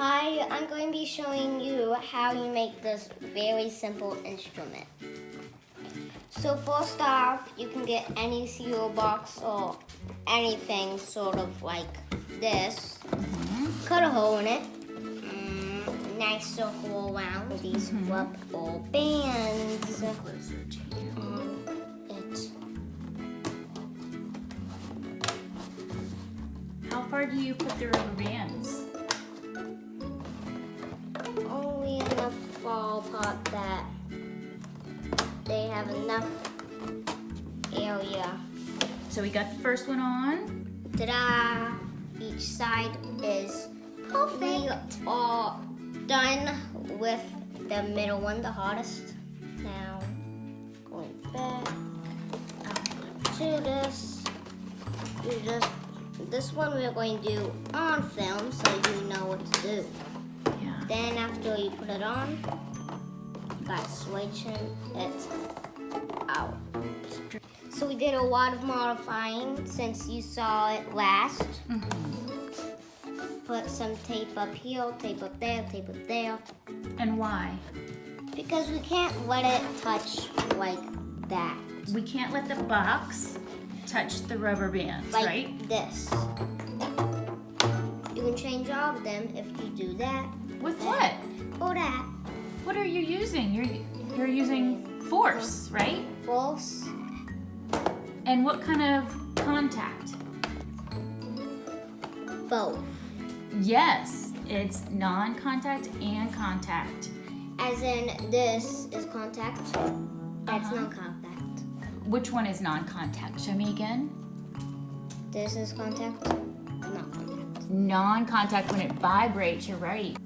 Hi, I'm going to be showing you how you make this very simple instrument. So first off, you can get any cereal box or anything sort of like this. Cut a hole in it. Nice circle around these rubber bands. How far do you put the rubber bands? Only enough fall apart that they have enough area. So we got the first one on. Ta-da! Each side is perfect. We are done with the middle one, the hardest. Now, going back to this. This one we're going to do on film so you know what to do. Yeah. Then after you put it on, you got switching it out. So we did a lot of modifying since you saw it last. Put some tape up here, tape up there, tape up there. And why? Because we can't let it touch like that. We can't let the box touch the rubber bands, Like right? this. You can change all of them if you do that. With what? Or that. What are you using? You're using force, right? False. And what kind of contact? Both. Yes, it's non-contact and contact. As in, this is contact. That's Uh-huh. non-contact. Which one is non-contact? Show me again. This is contact. Not contact. Non-contact when it vibrates, you're right.